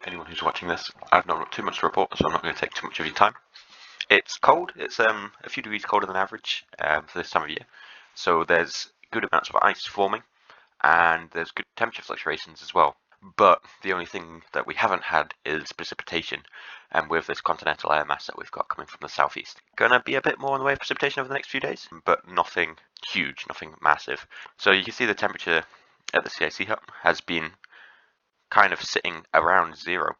anyone who's watching this. I've not got too much to report, so I'm not going to take too much of your time. It's cold. It's a few degrees colder than average for this time of year. So there's good amounts of ice forming, and there's good temperature fluctuations as well. But the only thing that we haven't had is precipitation, and with this continental air mass that we've got coming from the southeast. Gonna be a bit more in the way of precipitation over the next few days, but nothing huge, nothing massive. So you can see the temperature at the CIC hut has been kind of sitting around 0,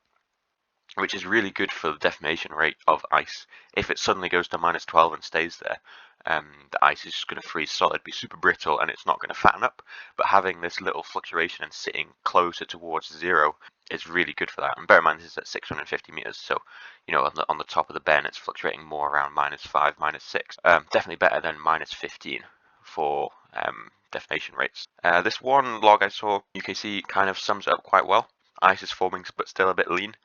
which is really good for the deformation rate of ice. If it suddenly goes to -12 and stays there, the ice is just going to freeze solid, be super brittle, and it's not going to fatten up. But having this little fluctuation and sitting closer towards 0 is really good for that. And bear in mind, this is at 650 meters, so on the top of the bend, it's fluctuating more around -5, -6. Definitely better than -15 for deformation rates. This one log I saw, UKC, kind of sums it up quite well. Ice is forming, but still a bit lean.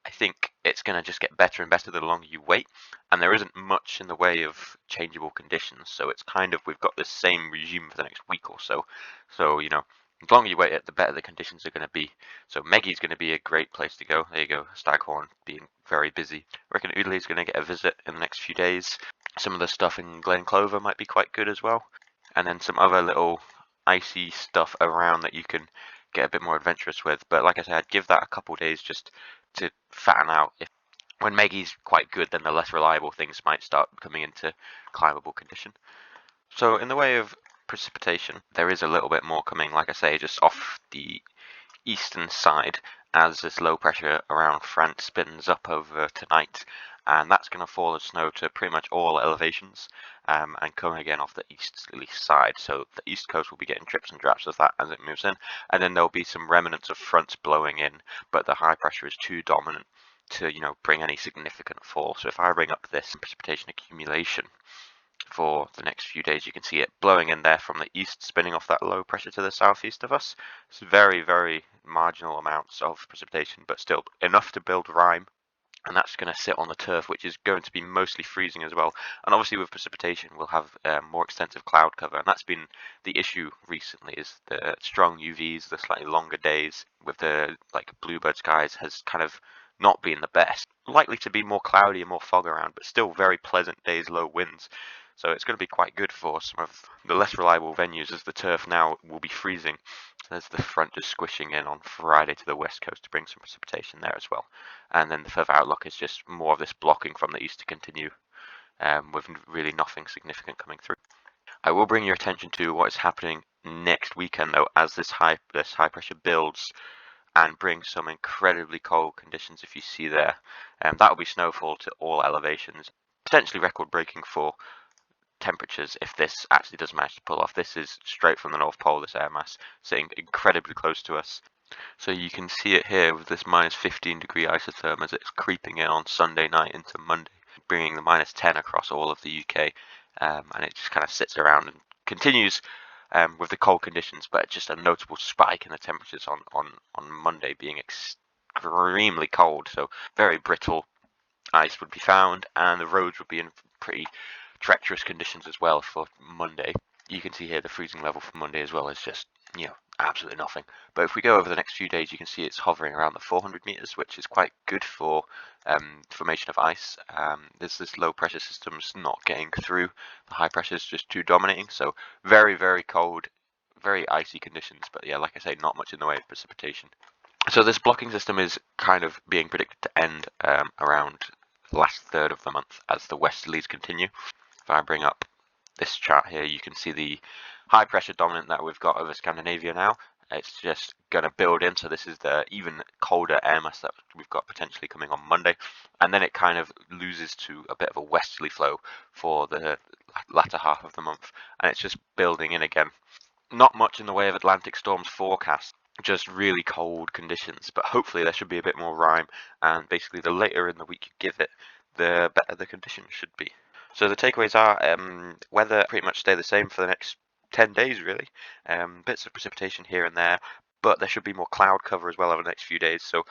I think it's going to just get better and better the longer you wait, and there isn't much in the way of changeable conditions, so it's kind of, we've got this same regime for the next week or so. So, the longer you wait it, the better the conditions are going to be. So Meggie's going to be a great place to go. There you go, Staghorn being very busy. I reckon Oodley's going to get a visit in the next few days. Some of the stuff in Glen Clover might be quite good as well. And then some other little icy stuff around that you can get a bit more adventurous with. But like I said, I'd give that a couple days just to fatten out. When Meggie's quite good, then the less reliable things might start coming into climbable condition. So in the way of precipitation, there is a little bit more coming, like I say, just off the eastern side as this low pressure around France spins up over tonight, and that's going to fall as snow to pretty much all elevations, and coming again off the easterly side. So the east coast will be getting drips and drops of that as it moves in, and then there'll be some remnants of fronts blowing in, but the high pressure is too dominant to bring any significant fall. So if I bring up this precipitation accumulation for the next few days, you can see it blowing in there from the east, spinning off that low pressure to the southeast of us. It's very, very marginal amounts of precipitation, but still enough to build rime, and that's going to sit on the turf, which is going to be mostly freezing as well. And obviously with precipitation, we'll have more extensive cloud cover, and that's been the issue recently, is the strong UVs, the slightly longer days with the bluebird skies has kind of not been the best. Likely to be more cloudy and more fog around, but still very pleasant days, low winds. So it's going to be quite good for some of the less reliable venues, as the turf now will be freezing. There's the front just squishing in on Friday to the west coast to bring some precipitation there as well. And then the further outlook is just more of this blocking from the east to continue, with really nothing significant coming through. I will bring your attention to what is happening next weekend though, as this high pressure builds and brings some incredibly cold conditions. If you see there, that will be snowfall to all elevations, potentially record breaking for temperatures if this actually does manage to pull off. This is straight from the North Pole, this air mass sitting incredibly close to us. So you can see it here with this -15 degree isotherm as it's creeping in on Sunday night into Monday, bringing the -10 across all of the UK, and it just kind of sits around and continues with the cold conditions, but just a notable spike in the temperatures on Monday being extremely cold. So very brittle ice would be found, and the roads would be in pretty treacherous conditions as well for Monday. You can see here the freezing level for Monday as well is just, absolutely nothing. But if we go over the next few days, you can see it's hovering around the 400 meters, which is quite good for formation of ice. There's this low pressure system's not getting through. The high pressure is just too dominating. So very, very cold, very icy conditions. But yeah, like I say, not much in the way of precipitation. So this blocking system is kind of being predicted to end around the last third of the month as the westerlies continue. If I bring up this chart here, you can see the high pressure dominant that we've got over Scandinavia now. It's just going to build in, so this is the even colder air mass that we've got potentially coming on Monday, and then it kind of loses to a bit of a westerly flow for the latter half of the month, and it's just building in again. Not much in the way of Atlantic storms forecast, just really cold conditions, but hopefully there should be a bit more rime, and basically the later in the week you give it, the better the conditions should be. So the takeaways are weather pretty much stay the same for the next 10 days really. Bits of precipitation here and there, but there should be more cloud cover as well over the next few days, so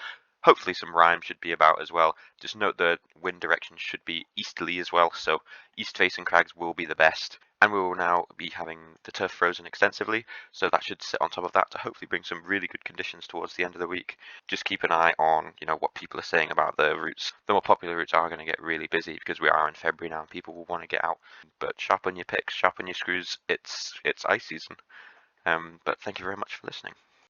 hopefully some rime should be about as well. Just note the wind direction should be easterly as well, so east facing crags will be the best. And we will now be having the turf frozen extensively, so that should sit on top of that to hopefully bring some really good conditions towards the end of the week. Just keep an eye on, what people are saying about the routes. The more popular routes are going to get really busy because we are in February now and people will want to get out. But sharpen your picks, sharpen your screws. It's ice season. But thank you very much for listening.